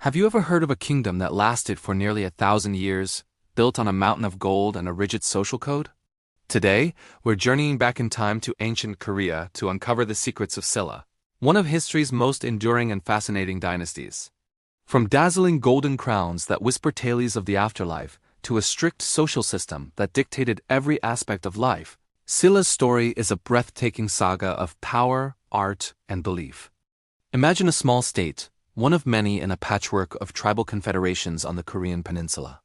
Have you ever heard of a kingdom that lasted for nearly 1,000 years, built on a mountain of gold and a rigid social code? Today, we're journeying back in time to ancient Korea to uncover the secrets of Silla, one of history's most enduring and fascinating dynasties. From dazzling golden crowns that whisper tales of the afterlife, to a strict social system that dictated every aspect of life, Silla's story is a breathtaking saga of power, art, and belief. Imagine a small state, one of many in a patchwork of tribal confederations on the Korean Peninsula.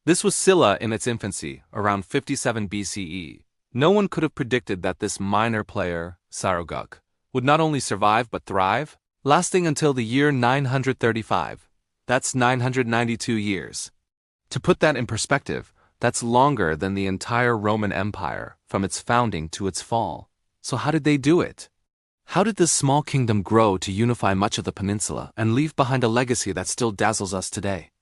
This was Silla in its infancy, around 57 BCE. No one could have predicted that this minor player, Saroguk, would not only survive but thrive, lasting until the year 935. That's 992 years. To put that in perspective, that's longer than the entire Roman Empire, from its founding to its fall. So how did they do it? How did this small kingdom grow to unify much of the peninsula and leave behind a legacy that still dazzles us today?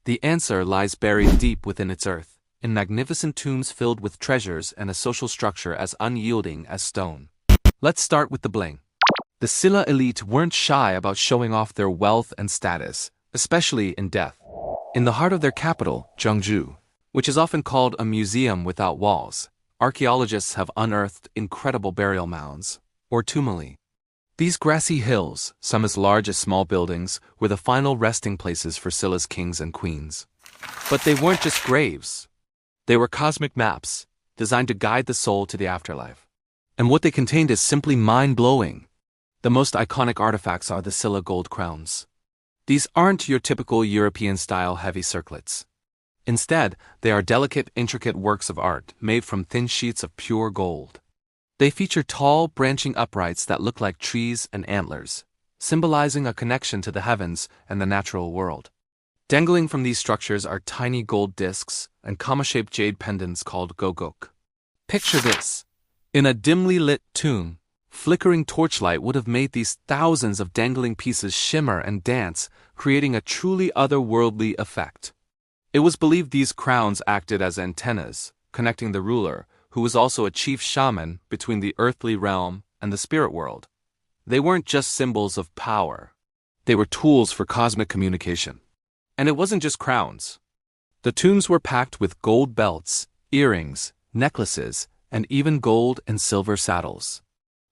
The answer lies buried deep within its earth, in magnificent tombs filled with treasures and a social structure as unyielding as stone. Let's start with the bling. The Silla elite weren't shy about showing off their wealth and status, especially in death. In the heart of their capital, Jeongju, which is often called a museum without walls, archaeologists have unearthed incredible burial mounds, or tumuli. These grassy hills, some as large as small buildings, were the final resting places for Silla's kings and queens. But they weren't just graves. They were cosmic maps, designed to guide the soul to the afterlife. And what they contained is simply mind-blowing. The most iconic artifacts are the Silla gold crowns. These aren't your typical European-style heavy circlets. Instead, they are delicate, intricate works of art made from thin sheets of pure gold. They feature tall, branching uprights that look like trees and antlers, symbolizing a connection to the heavens and the natural world. Dangling from these structures are tiny gold discs and comma-shaped jade pendants called gogok. Picture this. In a dimly lit tomb, flickering torchlight would have made these thousands of dangling pieces shimmer and dance, creating a truly otherworldly effect. It was believed these crowns acted as antennas, connecting the ruler, who was also a chief shaman, between the earthly realm and the spirit world. They weren't just symbols of power. They were tools for cosmic communication. And it wasn't just crowns. The tombs were packed with gold belts, earrings, necklaces, and even gold and silver saddles.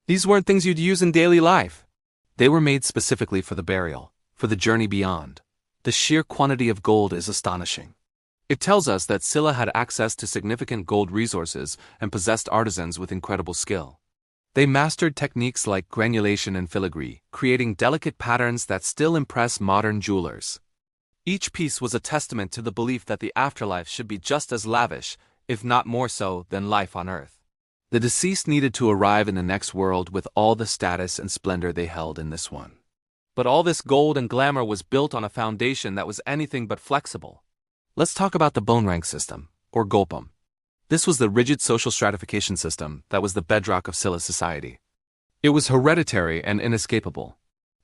These weren't things you'd use in daily life. They were made specifically for the burial, for the journey beyond. The sheer quantity of gold is astonishing. It tells us that Silla had access to significant gold resources and possessed artisans with incredible skill. They mastered techniques like granulation and filigree, creating delicate patterns that still impress modern jewelers. Each piece was a testament to the belief that the afterlife should be just as lavish, if not more so, than life on Earth. The deceased needed to arrive in the next world with all the status and splendor they held in this one. But all this gold and glamour was built on a foundation that was anything but flexible. Let's talk about the bone rank system, or golpum. This was the rigid social stratification system that was the bedrock of Silla's society. It was hereditary and inescapable.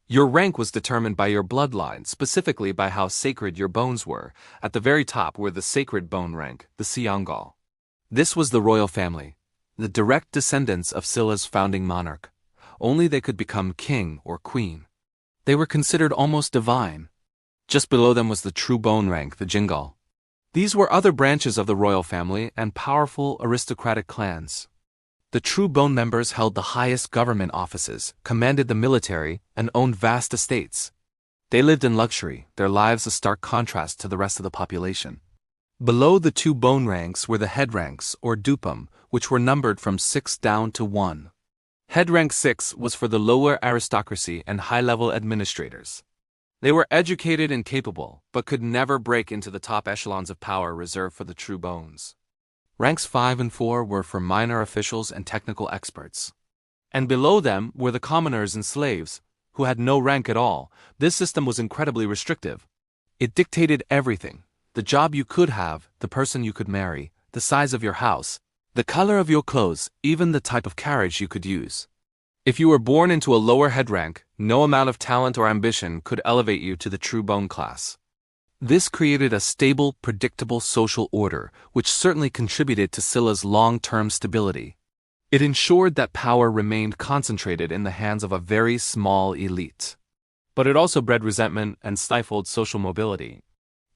Your rank was determined by your bloodline, specifically by how sacred your bones were. At the very top were the sacred bone rank, the Seongal. This was the royal family, the direct descendants of Silla's founding monarch. Only they could become king or queen. They were considered almost divine. Just below them was the true bone rank, the Jingal. These were other branches of the royal family and powerful aristocratic clans. The true bone members held the highest government offices, commanded the military, and owned vast estates. They lived in luxury, their lives a stark contrast to the rest of the population. Below the two bone ranks were the head ranks, or dupum, which were numbered from 6 down to 1. Head rank 6 was for the lower aristocracy and high-level administrators. They were educated and capable, but could never break into the top echelons of power reserved for the true bones. Ranks 5 and 4 were for minor officials and technical experts. And below them were the commoners and slaves, who had no rank at all. This system was incredibly restrictive. It dictated everything: the job you could have, the person you could marry, the size of your house, the color of your clothes, even the type of carriage you could use. If you were born into a lower head rank, no amount of talent or ambition could elevate you to the true bone class. This created a stable, predictable social order, which certainly contributed to Silla's long-term stability. It ensured that power remained concentrated in the hands of a very small elite. But it also bred resentment and stifled social mobility.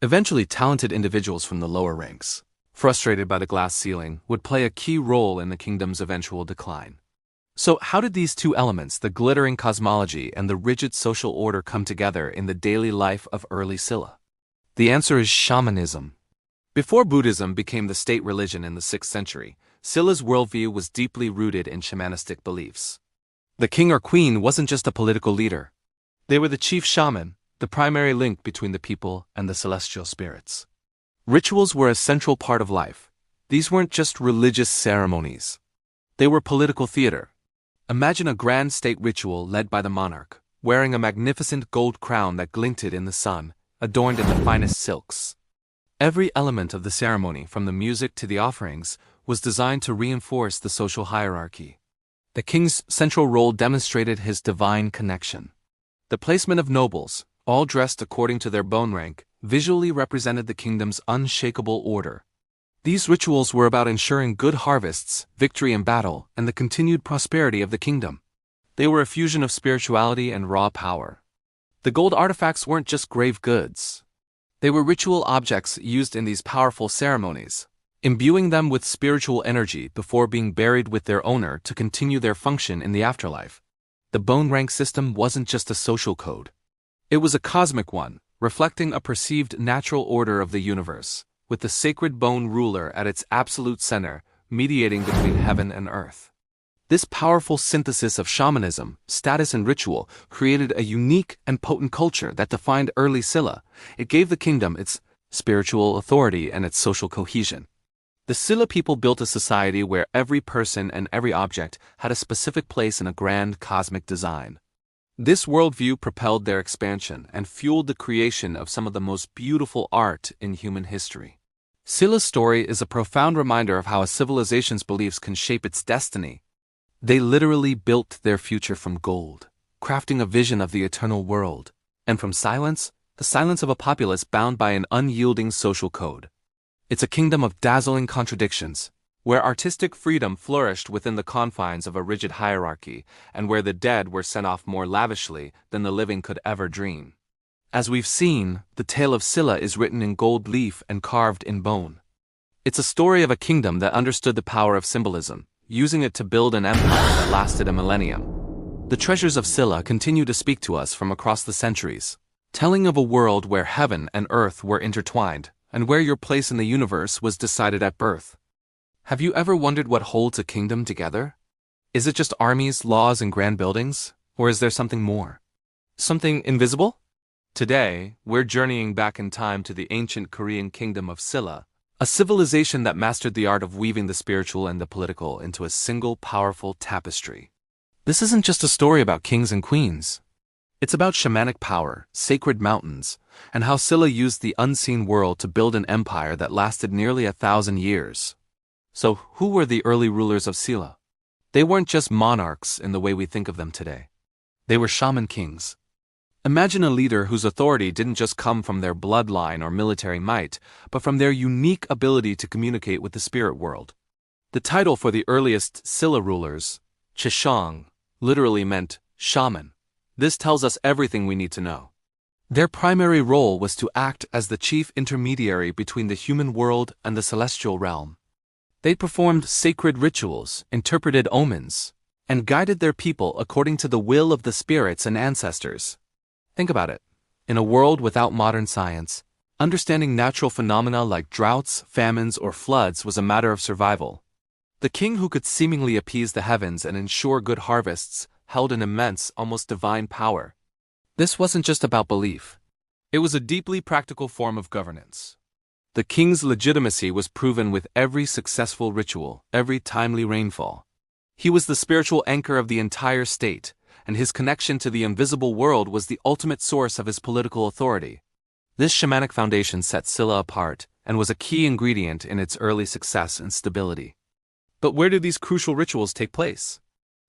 Eventually, talented individuals from the lower ranks, frustrated by the glass ceiling, would play a key role in the kingdom's eventual decline. So, how did these two elements, the glittering cosmology and the rigid social order, come together in the daily life of early Silla? The answer is shamanism. Before Buddhism became the state religion in the 6th century, Silla's worldview was deeply rooted in shamanistic beliefs. The king or queen wasn't just a political leader. They were the chief shaman, the primary link between the people and the celestial spirits. Rituals were a central part of life. These weren't just religious ceremonies. They were political theater. Imagine a grand state ritual led by the monarch, wearing a magnificent gold crown that glinted in the sun, adorned in the finest silks. Every element of the ceremony, from the music to the offerings, was designed to reinforce the social hierarchy. The king's central role demonstrated his divine connection. The placement of nobles, all dressed according to their bone rank, visually represented the kingdom's unshakable order. These rituals were about ensuring good harvests, victory in battle, and the continued prosperity of the kingdom. They were a fusion of spirituality and raw power. The gold artifacts weren't just grave goods. They were ritual objects used in these powerful ceremonies, imbuing them with spiritual energy before being buried with their owner to continue their function in the afterlife. The bone rank system wasn't just a social code. It was a cosmic one, reflecting a perceived natural order of the universe, with the sacred bone ruler at its absolute center, mediating between heaven and earth. This powerful synthesis of shamanism, status and ritual created a unique and potent culture that defined early Silla. It gave the kingdom its spiritual authority and its social cohesion. The Silla people built a society where every person and every object had a specific place in a grand cosmic design. This worldview propelled their expansion and fueled the creation of some of the most beautiful art in human history. Silla's story is a profound reminder of how a civilization's beliefs can shape its destiny. They literally built their future from gold, crafting a vision of the eternal world, and from silence, the silence of a populace bound by an unyielding social code. It's a kingdom of dazzling contradictions, where artistic freedom flourished within the confines of a rigid hierarchy, and where the dead were sent off more lavishly than the living could ever dream. As we've seen, the tale of Silla is written in gold leaf and carved in bone. It's a story of a kingdom that understood the power of symbolism, using it to build an empire that lasted a millennium. The treasures of Silla continue to speak to us from across the centuries, telling of a world where heaven and earth were intertwined, and where your place in the universe was decided at birth. Have you ever wondered what holds a kingdom together? Is it just armies, laws, and grand buildings? Or is there something more? Something invisible? Today, we're journeying back in time to the ancient Korean Kingdom of Silla, a civilization that mastered the art of weaving the spiritual and the political into a single powerful tapestry. This isn't just a story about kings and queens. It's about shamanic power, sacred mountains, and how Silla used the unseen world to build an empire that lasted nearly 1,000 years. So, who were the early rulers of Silla? They weren't just monarchs in the way we think of them today. They were shaman kings. Imagine a leader whose authority didn't just come from their bloodline or military might, but from their unique ability to communicate with the spirit world. The title for the earliest Silla rulers, Chishang, literally meant shaman. This tells us everything we need to know. Their primary role was to act as the chief intermediary between the human world and the celestial realm. They performed sacred rituals, interpreted omens, and guided their people according to the will of the spirits and ancestors. Think about it. In a world without modern science, understanding natural phenomena like droughts, famines, or floods was a matter of survival. The king who could seemingly appease the heavens and ensure good harvests held an immense, almost divine power. This wasn't just about belief. It was a deeply practical form of governance. The king's legitimacy was proven with every successful ritual, every timely rainfall. He was the spiritual anchor of the entire state, and his connection to the invisible world was the ultimate source of his political authority. This shamanic foundation set Silla apart and was a key ingredient in its early success and stability. But where did these crucial rituals take place?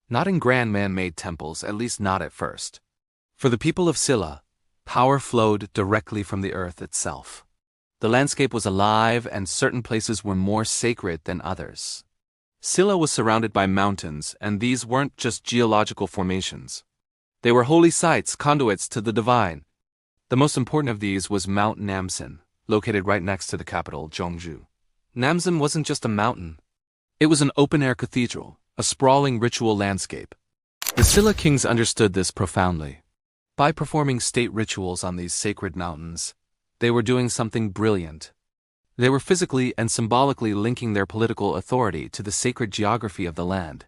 Not in grand man-made temples, at least not at first. For the people of Silla, power flowed directly from the earth itself. The landscape was alive, and certain places were more sacred than others. Silla was surrounded by mountains, and these weren't just geological formations. They were holy sites, conduits to the divine. The most important of these was Mount Namsan, located right next to the capital, Jeongju. Namsan wasn't just a mountain. It was an open-air cathedral, a sprawling ritual landscape. The Silla kings understood this profoundly. By performing state rituals on these sacred mountains, they were doing something brilliant. They were physically and symbolically linking their political authority to the sacred geography of the land.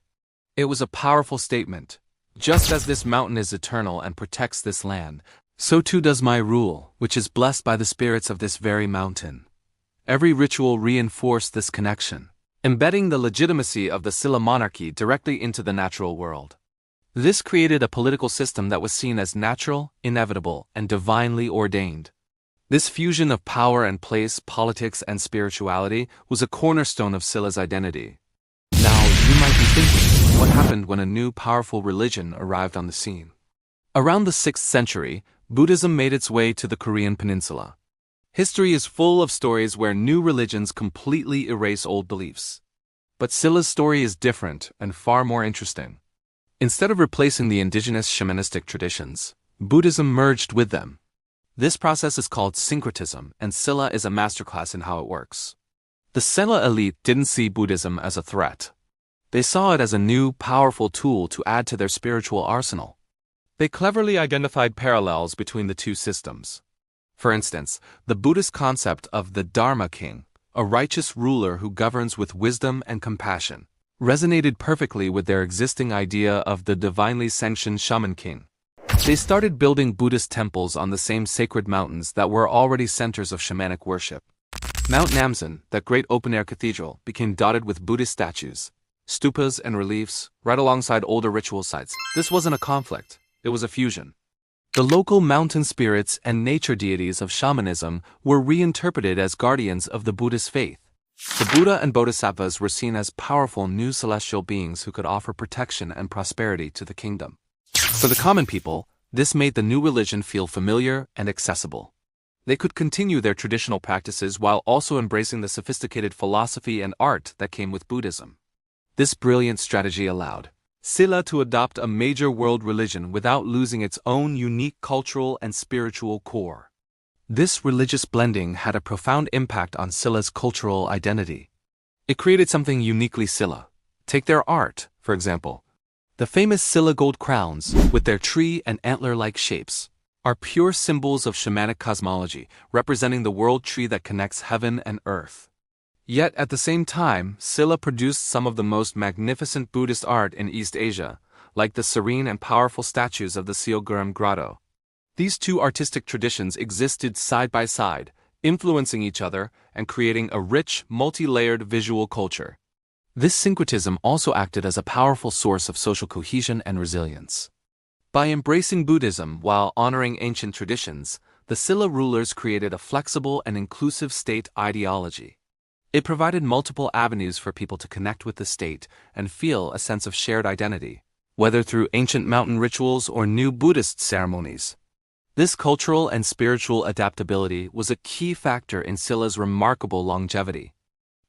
It was a powerful statement. Just as this mountain is eternal and protects this land, so too does my rule, which is blessed by the spirits of this very mountain. Every ritual reinforced this connection, embedding the legitimacy of the Silla monarchy directly into the natural world. This created a political system that was seen as natural, inevitable, and divinely ordained. This fusion of power and place, politics and spirituality was a cornerstone of Silla's identity. Now, you might be thinking, what happened when a new powerful religion arrived on the scene? Around the 6th century, Buddhism made its way to the Korean Peninsula. History is full of stories where new religions completely erase old beliefs. But Silla's story is different and far more interesting. Instead of replacing the indigenous shamanistic traditions, Buddhism merged with them. This process is called syncretism, and Silla is a masterclass in how it works. The Silla elite didn't see Buddhism as a threat. They saw it as a new, powerful tool to add to their spiritual arsenal. They cleverly identified parallels between the two systems. For instance, the Buddhist concept of the Dharma king, a righteous ruler who governs with wisdom and compassion, resonated perfectly with their existing idea of the divinely sanctioned shaman king. They started building Buddhist temples on the same sacred mountains that were already centers of shamanic worship. Mount Namsan, that great open-air cathedral, became dotted with Buddhist statues, stupas and reliefs, right alongside older ritual sites. This wasn't a conflict, it was a fusion. The local mountain spirits and nature deities of shamanism were reinterpreted as guardians of the Buddhist faith. The Buddha and Bodhisattvas were seen as powerful new celestial beings who could offer protection and prosperity to the kingdom. For the common people, this made the new religion feel familiar and accessible. They could continue their traditional practices while also embracing the sophisticated philosophy and art that came with Buddhism. This brilliant strategy allowed Silla to adopt a major world religion without losing its own unique cultural and spiritual core. This religious blending had a profound impact on Silla's cultural identity. It created something uniquely Silla. Take their art, for example. The famous Silla gold crowns, with their tree and antler-like shapes, are pure symbols of shamanic cosmology, representing the world tree that connects heaven and earth. Yet at the same time, Silla produced some of the most magnificent Buddhist art in East Asia, like the serene and powerful statues of the Seogurm Grotto. These two artistic traditions existed side by side, influencing each other and creating a rich, multi-layered visual culture. This syncretism also acted as a powerful source of social cohesion and resilience. By embracing Buddhism while honoring ancient traditions, the Silla rulers created a flexible and inclusive state ideology. It provided multiple avenues for people to connect with the state and feel a sense of shared identity, whether through ancient mountain rituals or new Buddhist ceremonies. This cultural and spiritual adaptability was a key factor in Silla's remarkable longevity.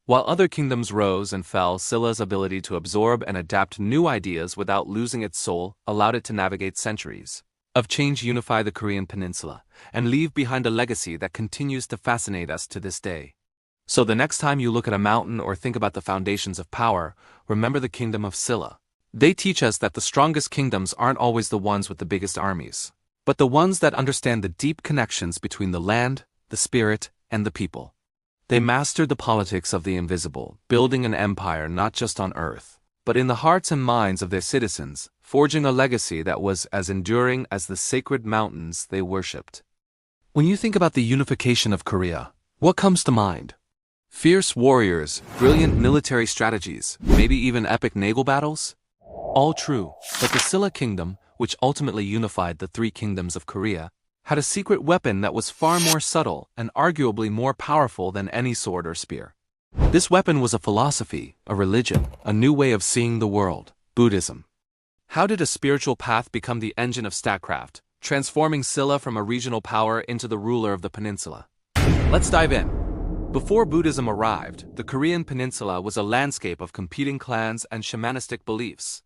While other kingdoms rose and fell, Silla's ability to absorb and adapt new ideas without losing its soul allowed it to navigate centuries of change, unify the Korean Peninsula, and leave behind a legacy that continues to fascinate us to this day. So the next time you look at a mountain or think about the foundations of power, remember the Kingdom of Silla. They teach us that the strongest kingdoms aren't always the ones with the biggest armies, but the ones that understand the deep connections between the land, the spirit, and the people. They mastered the politics of the invisible, building an empire not just on earth, but in the hearts and minds of their citizens, forging a legacy that was as enduring as the sacred mountains they worshipped. When you think about the unification of Korea, what comes to mind? Fierce warriors, brilliant military strategies, maybe even epic naval battles? All true, but the Silla kingdom, which ultimately unified the three kingdoms of Korea, had a secret weapon that was far more subtle and arguably more powerful than any sword or spear. This weapon was a philosophy, a religion, a new way of seeing the world, Buddhism. How did a spiritual path become the engine of statecraft, transforming Silla from a regional power into the ruler of the peninsula? Let's dive in. Before Buddhism arrived, the Korean Peninsula was a landscape of competing clans and shamanistic beliefs.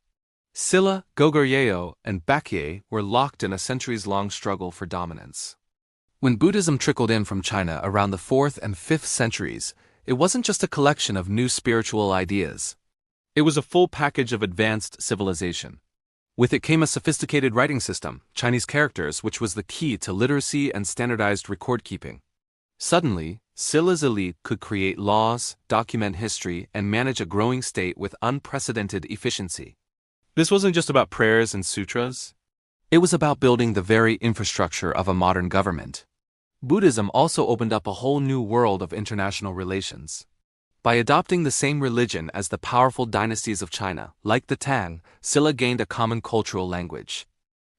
Silla, Goryeo, and Baekje were locked in a centuries-long struggle for dominance. When Buddhism trickled in from China around the 4th and 5th centuries, it wasn't just a collection of new spiritual ideas. It was a full package of advanced civilization. With it came a sophisticated writing system, Chinese characters, which was the key to literacy and standardized record-keeping. Suddenly, Silla's elite could create laws, document history, and manage a growing state with unprecedented efficiency. This wasn't just about prayers and sutras. It was about building the very infrastructure of a modern government. Buddhism also opened up a whole new world of international relations. By adopting the same religion as the powerful dynasties of China, like the Tang, Silla gained a common cultural language.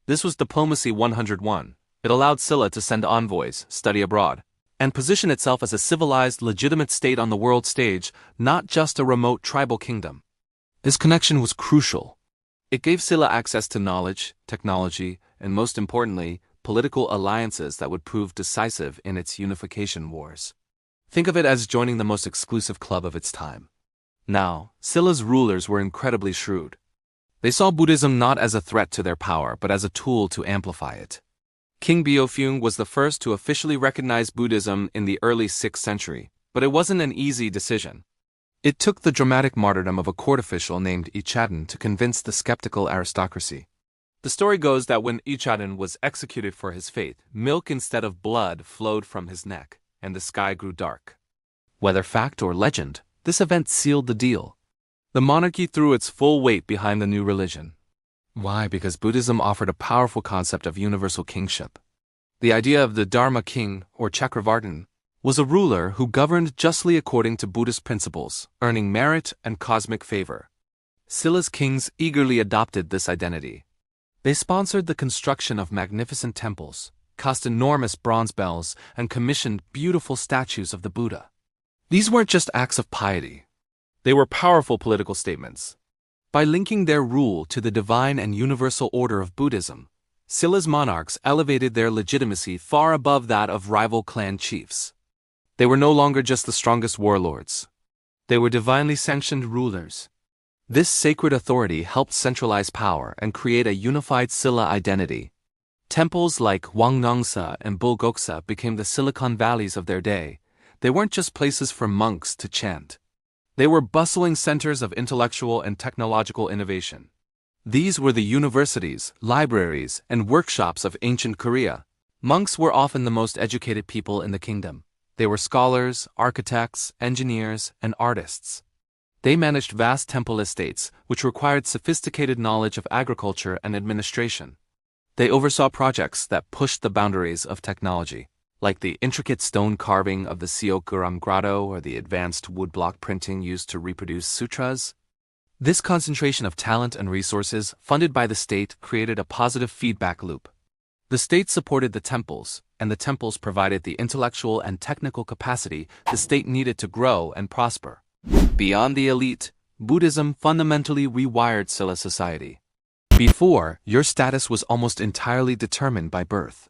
This was Diplomacy 101. It allowed Silla to send envoys, study abroad, and position itself as a civilized, legitimate state on the world stage, not just a remote tribal kingdom. This connection was crucial. It gave Silla access to knowledge, technology, and most importantly, political alliances that would prove decisive in its unification wars. Think of it as joining the most exclusive club of its time. Now, Silla's rulers were incredibly shrewd. They saw Buddhism not as a threat to their power, but as a tool to amplify it. King Beofeng was the first to officially recognize Buddhism in the early 6th century, but it wasn't an easy decision. It took the dramatic martyrdom of a court official named Ichaden to convince the skeptical aristocracy. The story goes that when Ichaden was executed for his faith, milk instead of blood flowed from his neck, and the sky grew dark. Whether fact or legend, this event sealed the deal. The monarchy threw its full weight behind the new religion. Why? Because Buddhism offered a powerful concept of universal kingship. The idea of the Dharma king, or Chakravartin, was a ruler who governed justly according to Buddhist principles, earning merit and cosmic favor. Silla's kings eagerly adopted this identity. They sponsored the construction of magnificent temples, cast enormous bronze bells, and commissioned beautiful statues of the Buddha. These weren't just acts of piety. They were powerful political statements. By linking their rule to the divine and universal order of Buddhism, Silla's monarchs elevated their legitimacy far above that of rival clan chiefs. They were no longer just the strongest warlords. They were divinely sanctioned rulers. This sacred authority helped centralize power and create a unified Silla identity. Temples like Hwangnangsha and Bulgoksa became the Silicon Valleys of their day. They weren't just places for monks to chant. They were bustling centers of intellectual and technological innovation. These were the universities, libraries, and workshops of ancient Korea. Monks were often the most educated people in the kingdom. They were scholars, architects, engineers, and artists. They managed vast temple estates, which required sophisticated knowledge of agriculture and administration. They oversaw projects that pushed the boundaries of technology, like the intricate stone carving of the Seokguram Grotto or the advanced woodblock printing used to reproduce sutras. This concentration of talent and resources, funded by the state, created a positive feedback loop. The state supported the temples, and the temples provided the intellectual and technical capacity the state needed to grow and prosper. Beyond the elite, Buddhism fundamentally rewired Silla society. Before, your status was almost entirely determined by birth.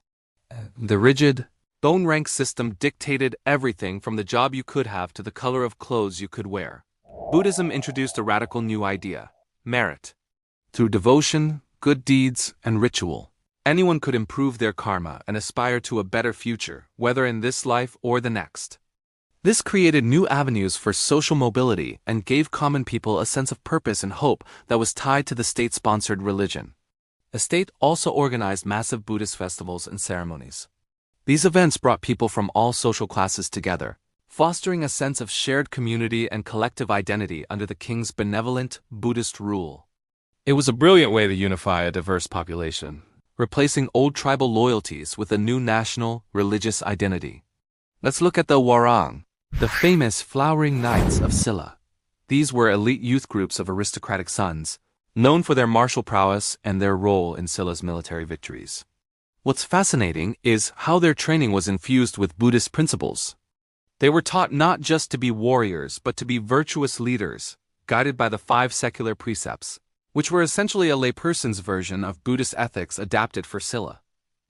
The rigid, bone-rank system dictated everything from the job you could have to the color of clothes you could wear. Buddhism introduced a radical new idea: merit. Through devotion, good deeds, and ritual, anyone could improve their karma and aspire to a better future, whether in this life or the next. This created new avenues for social mobility and gave common people a sense of purpose and hope that was tied to the state-sponsored religion. The state also organized massive Buddhist festivals and ceremonies. These events brought people from all social classes together, fostering a sense of shared community and collective identity under the king's benevolent Buddhist rule. It was a brilliant way to unify a diverse population, replacing old tribal loyalties with a new national, religious identity. Let's look at the Warang, the famous flowering knights of Silla. These were elite youth groups of aristocratic sons, known for their martial prowess and their role in Silla's military victories. What's fascinating is how their training was infused with Buddhist principles. They were taught not just to be warriors, but to be virtuous leaders, guided by the 5 secular precepts, which were essentially a layperson's version of Buddhist ethics adapted for Silla.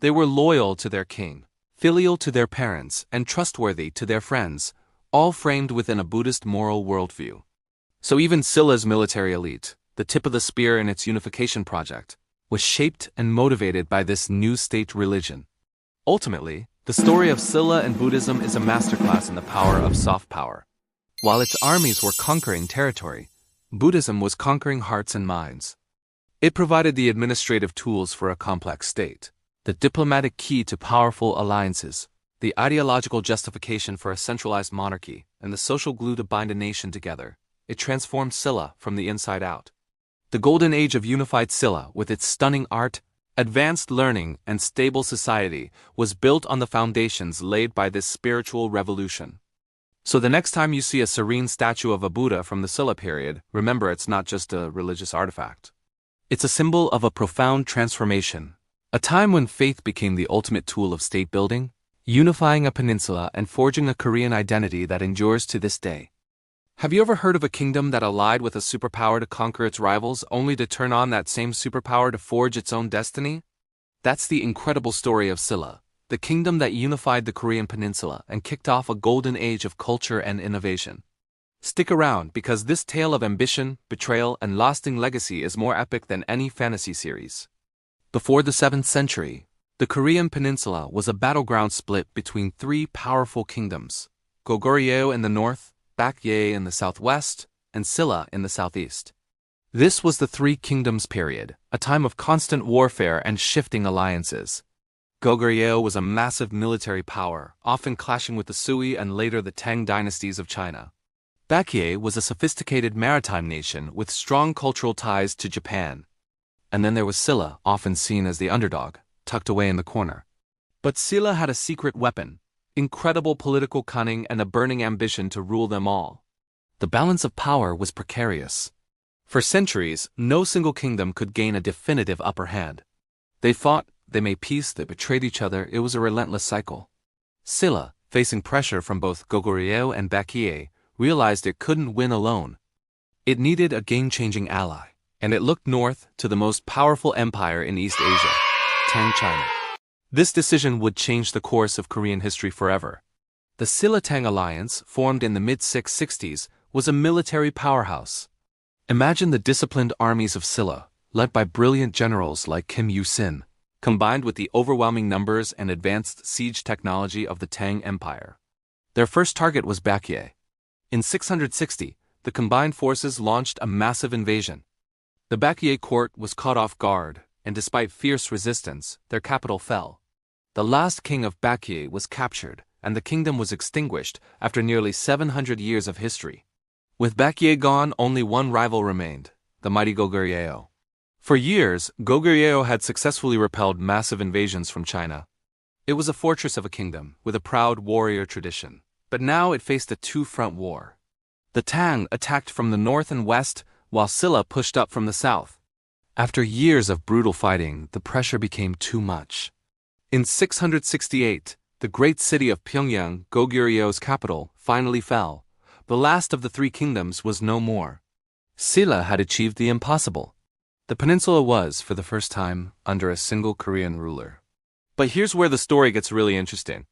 They were loyal to their king, filial to their parents, and trustworthy to their friends, all framed within a Buddhist moral worldview. So even Silla's military elite, the tip of the spear in its unification project, was shaped and motivated by this new state religion. Ultimately, the story of Silla and Buddhism is a masterclass in the power of soft power. While its armies were conquering territory, Buddhism was conquering hearts and minds. It provided the administrative tools for a complex state, the diplomatic key to powerful alliances, the ideological justification for a centralized monarchy, and the social glue to bind a nation together. It transformed Silla from the inside out. The golden age of unified Silla, with its stunning art, advanced learning, and stable society, was built on the foundations laid by this spiritual revolution. So the next time you see a serene statue of a Buddha from the Silla period, remember it's not just a religious artifact. It's a symbol of a profound transformation, a time when faith became the ultimate tool of state building, unifying a peninsula and forging a Korean identity that endures to this day. Have you ever heard of a kingdom that allied with a superpower to conquer its rivals, only to turn on that same superpower to forge its own destiny? That's the incredible story of Silla, the kingdom that unified the Korean Peninsula and kicked off a golden age of culture and innovation. Stick around, because this tale of ambition, betrayal, and lasting legacy is more epic than any fantasy series. Before the 7th century, the Korean Peninsula was a battleground split between three powerful kingdoms: Goryeo in the north, Baekje in the southwest, and Silla in the southeast. This was the Three Kingdoms period, a time of constant warfare and shifting alliances. Goryeo was a massive military power, often clashing with the Sui and later the Tang dynasties of China. Baekje was a sophisticated maritime nation with strong cultural ties to Japan. And then there was Silla, often seen as the underdog, tucked away in the corner. But Silla had a secret weapon: incredible political cunning and a burning ambition to rule them all. The balance of power was precarious. For centuries, no single kingdom could gain a definitive upper hand. They fought, they made peace, they betrayed each other. It was a relentless cycle. Silla, facing pressure from both Goryeo and Baekje, realized it couldn't win alone. It needed a game-changing ally, and it looked north to the most powerful empire in East Asia, Tang China. This decision would change the course of Korean history forever. The Silla-Tang alliance, formed in the mid-660s, was a military powerhouse. Imagine the disciplined armies of Silla, led by brilliant generals like Kim Il-sung, combined with the overwhelming numbers and advanced siege technology of the Tang Empire. Their first target was Baekje. In 660, the combined forces launched a massive invasion. The Baekje court was caught off guard, and despite fierce resistance, their capital fell. The last king of Baekje was captured, and the kingdom was extinguished after nearly 700 years of history. With Baekje gone, only one rival remained: the mighty Goryeo. For years, Goryeo had successfully repelled massive invasions from China. It was a fortress of a kingdom, with a proud warrior tradition. But now it faced a two-front war. The Tang attacked from the north and west, while Silla pushed up from the south. After years of brutal fighting, the pressure became too much. In 668, the great city of Pyongyang, Goguryeo's capital, finally fell. The last of the three kingdoms was no more. Silla had achieved the impossible. The peninsula was, for the first time, under a single Korean ruler. But here's where the story gets really interesting.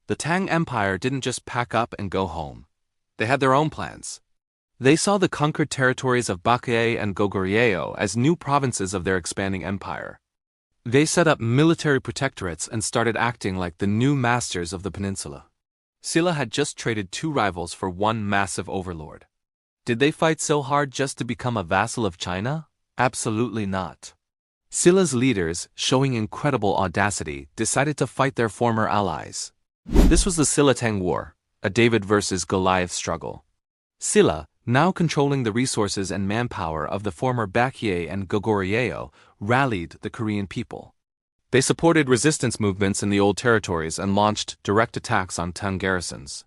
The Tang Empire didn't just pack up and go home. They had their own plans. They saw the conquered territories of Baekje and Goryeo as new provinces of their expanding empire. They set up military protectorates and started acting like the new masters of the peninsula. Silla had just traded two rivals for one massive overlord. Did they fight so hard just to become a vassal of China? Absolutely not. Silla's leaders, showing incredible audacity, decided to fight their former allies. This was the Silla-Tang War, a David versus Goliath struggle. Silla, now controlling the resources and manpower of the former Baekje and Goryeo, rallied the Korean people. They supported resistance movements in the old territories and launched direct attacks on Tang garrisons.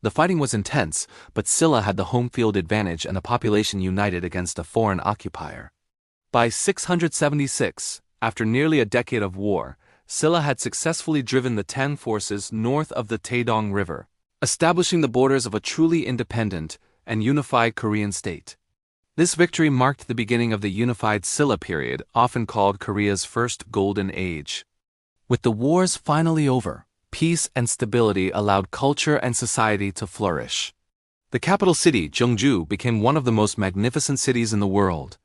The fighting was intense, but Silla had the home field advantage and a population united against a foreign occupier. By 676, after nearly a decade of war, Silla had successfully driven the Tang forces north of the Taedong River, establishing the borders of a truly independent and unified Korean state. This victory marked the beginning of the unified Silla period, often called Korea's first golden age. With the wars finally over, peace and stability allowed culture and society to flourish. The capital city, Jeonju, became one of the most magnificent cities in the world.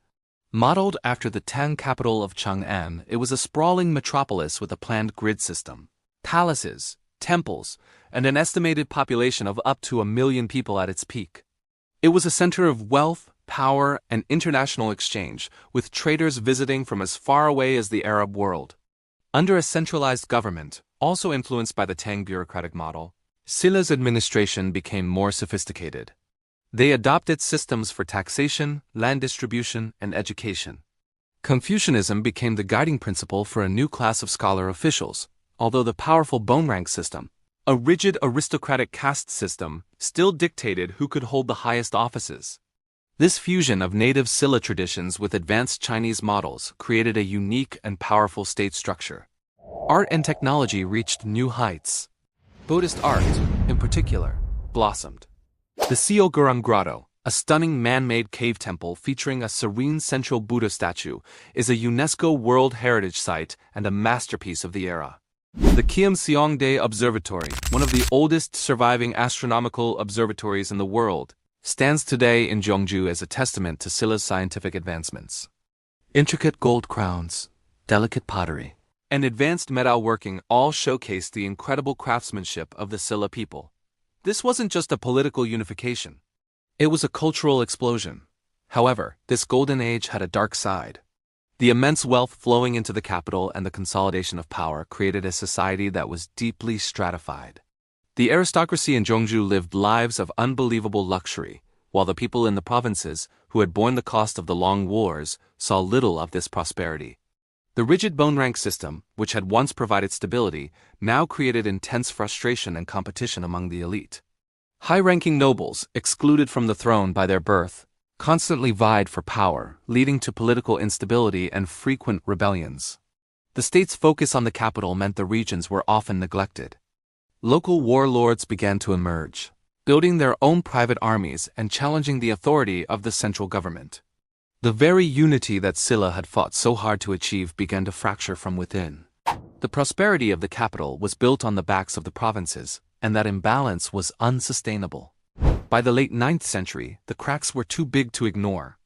Modeled after the Tang capital of Chang'an, it was a sprawling metropolis with a planned grid system, palaces, temples, and an estimated population of up to 1 million people at its peak. It was a center of wealth, power, and international exchange, with traders visiting from as far away as the Arab world. Under a centralized government, also influenced by the Tang bureaucratic model, Silla's administration became more sophisticated. They adopted systems for taxation, land distribution, and education. Confucianism became the guiding principle for a new class of scholar officials, although the powerful bone rank system, a rigid aristocratic caste system, still dictated who could hold the highest offices. This fusion of native Silla traditions with advanced Chinese models created a unique and powerful state structure. Art and technology reached new heights. Buddhist art, in particular, blossomed. The Seogurung Grotto, a stunning man-made cave temple featuring a serene central Buddha statue, is a UNESCO World Heritage Site and a masterpiece of the era. The Kiamseongdae Observatory, one of the oldest surviving astronomical observatories in the world, stands today in Jeongju as a testament to Silla's scientific advancements. Intricate gold crowns, delicate pottery, and advanced metalworking all showcase the incredible craftsmanship of the Silla people. This wasn't just a political unification. It was a cultural explosion. However, this golden age had a dark side. The immense wealth flowing into the capital and the consolidation of power created a society that was deeply stratified. The aristocracy in Jeongju lived lives of unbelievable luxury, while the people in the provinces, who had borne the cost of the long wars, saw little of this prosperity. The rigid bone rank system, which had once provided stability, now created intense frustration and competition among the elite. High-ranking nobles, excluded from the throne by their birth, constantly vied for power, leading to political instability and frequent rebellions. The state's focus on the capital meant the regions were often neglected. Local warlords began to emerge, building their own private armies and challenging the authority of the central government. The very unity that Silla had fought so hard to achieve began to fracture from within. The prosperity of the capital was built on the backs of the provinces, and that imbalance was unsustainable. By the late 9th century, the cracks were too big to ignore.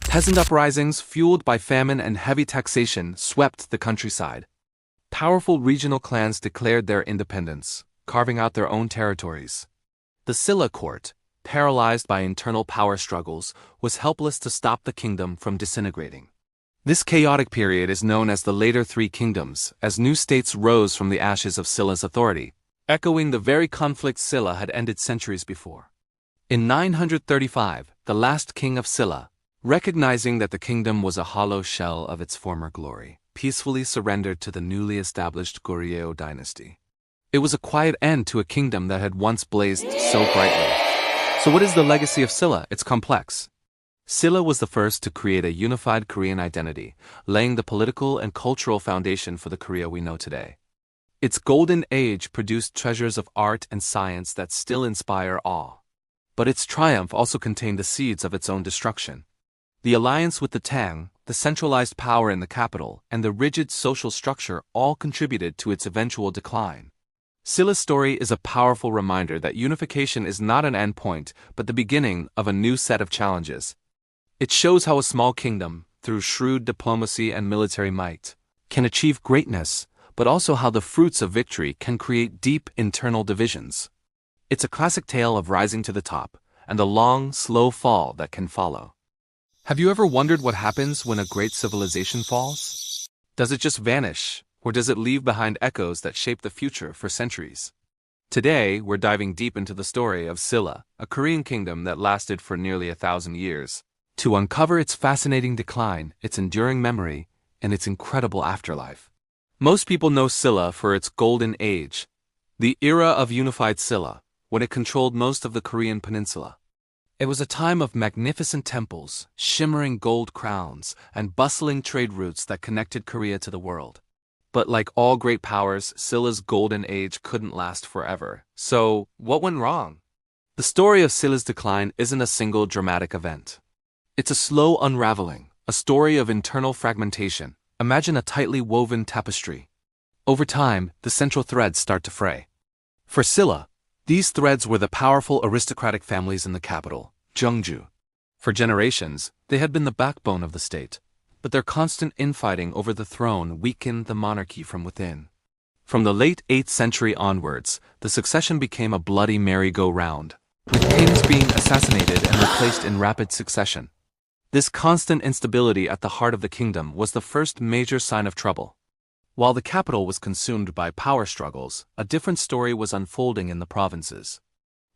Peasant uprisings, fueled by famine and heavy taxation, swept the countryside. Powerful regional clans declared their independence, carving out their own territories. The Silla court, paralyzed by internal power struggles, was helpless to stop the kingdom from disintegrating. This chaotic period is known as the Later Three Kingdoms, as new states rose from the ashes of Silla's authority, echoing the very conflict Silla had ended centuries before. In 935, the last king of Silla, recognizing that the kingdom was a hollow shell of its former glory, peacefully surrendered to the newly established Goryeo dynasty. It was a quiet end to a kingdom that had once blazed so brightly. So what is the legacy of Silla? It's complex. Silla was the first to create a unified Korean identity, laying the political and cultural foundation for the Korea we know today. Its golden age produced treasures of art and science that still inspire awe. But its triumph also contained the seeds of its own destruction. The alliance with the Tang, the centralized power in the capital, and the rigid social structure all contributed to its eventual decline. Silla's story is a powerful reminder that unification is not an endpoint, but the beginning of a new set of challenges. It shows how a small kingdom, through shrewd diplomacy and military might, can achieve greatness, but also how the fruits of victory can create deep internal divisions. It's a classic tale of rising to the top, and the long, slow fall that can follow. Have you ever wondered what happens when a great civilization falls? Does it just vanish, or does it leave behind echoes that shape the future for centuries? Today, we're diving deep into the story of Silla, a Korean kingdom that lasted for nearly 1,000 years, to uncover its fascinating decline, its enduring memory, and its incredible afterlife. Most people know Silla for its golden age, the era of unified Silla, when it controlled most of the Korean Peninsula. It was a time of magnificent temples, shimmering gold crowns, and bustling trade routes that connected Korea to the world. But like all great powers, Silla's golden age couldn't last forever. So, what went wrong? The story of Silla's decline isn't a single dramatic event. It's a slow unraveling, a story of internal fragmentation. Imagine a tightly woven tapestry. Over time, the central threads start to fray. For Silla, these threads were the powerful aristocratic families in the capital, Jeongju. For generations, they had been the backbone of the state, but their constant infighting over the throne weakened the monarchy from within. From the late 8th century onwards, the succession became a bloody merry-go-round, with kings being assassinated and replaced in rapid succession. This constant instability at the heart of the kingdom was the first major sign of trouble. While the capital was consumed by power struggles, a different story was unfolding in the provinces.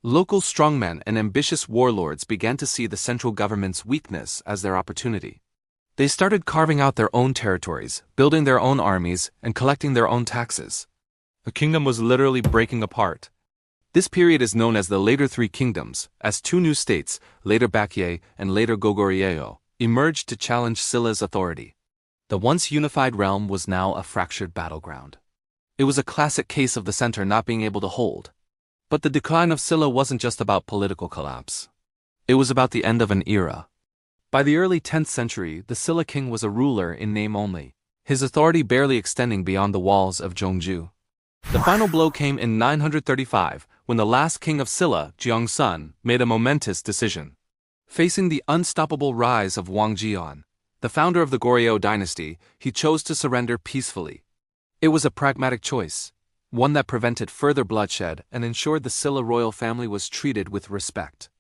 Local strongmen and ambitious warlords began to see the central government's weakness as their opportunity. They started carving out their own territories, building their own armies, and collecting their own taxes. The kingdom was literally breaking apart. This period is known as the later Three Kingdoms, as two new states, later Baekje and later Goryeo, emerged to challenge Silla's authority. The once unified realm was now a fractured battleground. It was a classic case of the center not being able to hold. But the decline of Silla wasn't just about political collapse. It was about the end of an era. By the early 10th century, the Silla king was a ruler in name only, his authority barely extending beyond the walls of Jeongju. The final blow came in 935, when the last king of Silla, Jeongsun, made a momentous decision. Facing the unstoppable rise of Wang Jian, the founder of the Goryeo dynasty, he chose to surrender peacefully. It was a pragmatic choice, one that prevented further bloodshed and ensured the Silla royal family was treated with respect.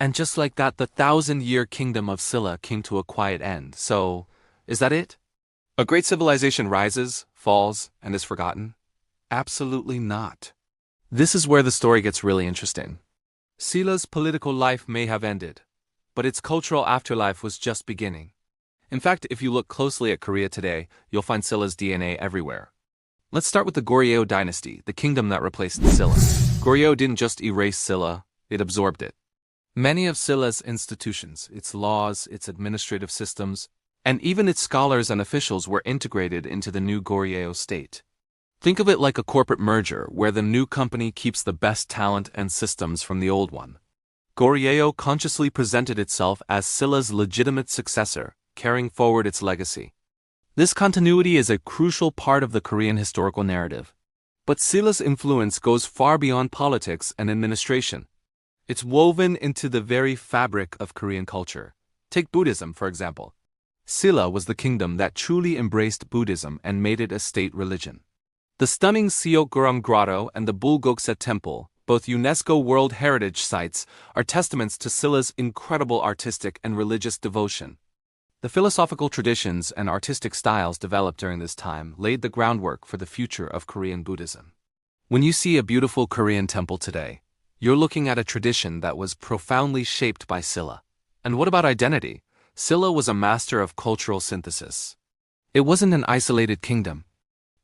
And just like that, the 1,000-year kingdom of Silla came to a quiet end. So, is that it? A great civilization rises, falls, and is forgotten? Absolutely not. This is where the story gets really interesting. Silla's political life may have ended, but its cultural afterlife was just beginning. In fact, if you look closely at Korea today, you'll find Silla's DNA everywhere. Let's start with the Goryeo dynasty, the kingdom that replaced Silla. Goryeo didn't just erase Silla, it absorbed it. Many of Silla's institutions, its laws, its administrative systems, and even its scholars and officials were integrated into the new Goryeo state. Think of it like a corporate merger where the new company keeps the best talent and systems from the old one. Goryeo consciously presented itself as Silla's legitimate successor, carrying forward its legacy. This continuity is a crucial part of the Korean historical narrative. But Silla's influence goes far beyond politics and administration. It's woven into the very fabric of Korean culture. Take Buddhism, for example. Silla was the kingdom that truly embraced Buddhism and made it a state religion. The stunning Seokgurang Grotto and the Bulguksa Temple, both UNESCO World Heritage Sites, are testaments to Silla's incredible artistic and religious devotion. The philosophical traditions and artistic styles developed during this time laid the groundwork for the future of Korean Buddhism. When you see a beautiful Korean temple today, you're looking at a tradition that was profoundly shaped by Silla. And what about identity? Silla was a master of cultural synthesis. It wasn't an isolated kingdom.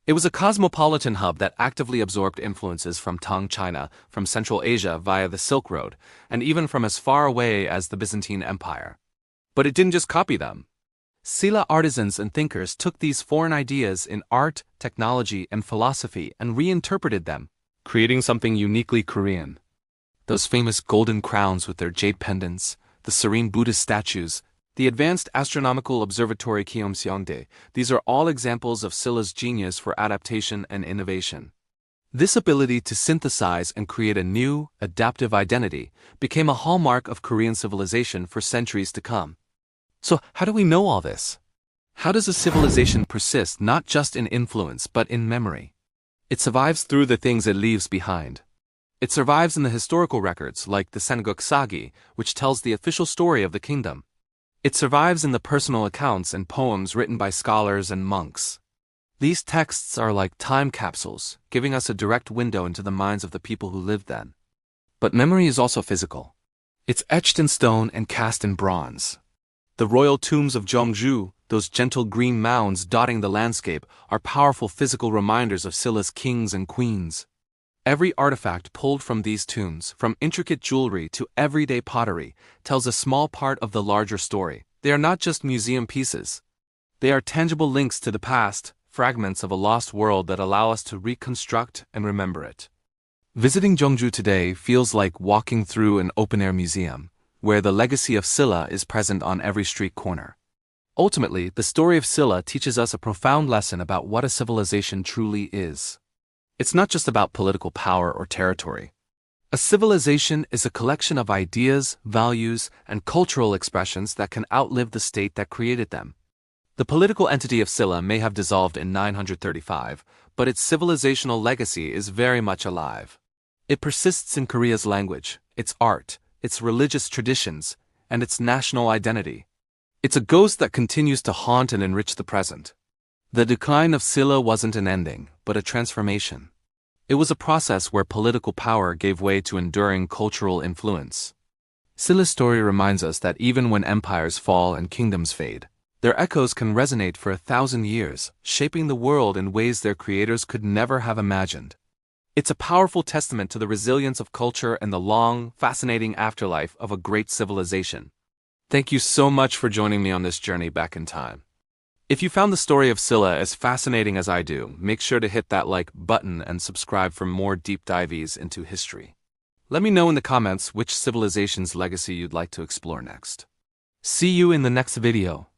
It was a cosmopolitan hub that actively absorbed influences from Tang China, from Central Asia via the Silk Road, and even from as far away as the Byzantine Empire. But it didn't just copy them. Silla artisans and thinkers took these foreign ideas in art, technology, and philosophy and reinterpreted them, creating something uniquely Korean. Those famous golden crowns with their jade pendants, the serene Buddhist statues, the advanced astronomical observatory Gyeongseongdae, these are all examples of Silla's genius for adaptation and innovation. This ability to synthesize and create a new, adaptive identity became a hallmark of Korean civilization for centuries to come. So, how do we know all this? How does a civilization persist not just in influence but in memory? It survives through the things it leaves behind. It survives in the historical records like the Sanguk Sagi, which tells the official story of the kingdom. It survives in the personal accounts and poems written by scholars and monks. These texts are like time capsules, giving us a direct window into the minds of the people who lived then. But memory is also physical. It's etched in stone and cast in bronze. The royal tombs of Jeongju, those gentle green mounds dotting the landscape, are powerful physical reminders of Silla's kings and queens. Every artifact pulled from these tombs, from intricate jewelry to everyday pottery, tells a small part of the larger story. They are not just museum pieces. They are tangible links to the past, fragments of a lost world that allow us to reconstruct and remember it. Visiting Jeongju today feels like walking through an open-air museum, where the legacy of Silla is present on every street corner. Ultimately, the story of Silla teaches us a profound lesson about what a civilization truly is. It's not just about political power or territory. A civilization is a collection of ideas, values, and cultural expressions that can outlive the state that created them. The political entity of Silla may have dissolved in 935, but its civilizational legacy is very much alive. It persists in Korea's language, its art, its religious traditions, and its national identity. It's a ghost that continues to haunt and enrich the present. The decline of Silla wasn't an ending, but a transformation. It was a process where political power gave way to enduring cultural influence. Silla's story reminds us that even when empires fall and kingdoms fade, their echoes can resonate for 1,000 years, shaping the world in ways their creators could never have imagined. It's a powerful testament to the resilience of culture and the long, fascinating afterlife of a great civilization. Thank you so much for joining me on this journey back in time. If you found the story of Silla as fascinating as I do, make sure to hit that like button and subscribe for more deep dives into history. Let me know in the comments which civilization's legacy you'd like to explore next. See you in the next video.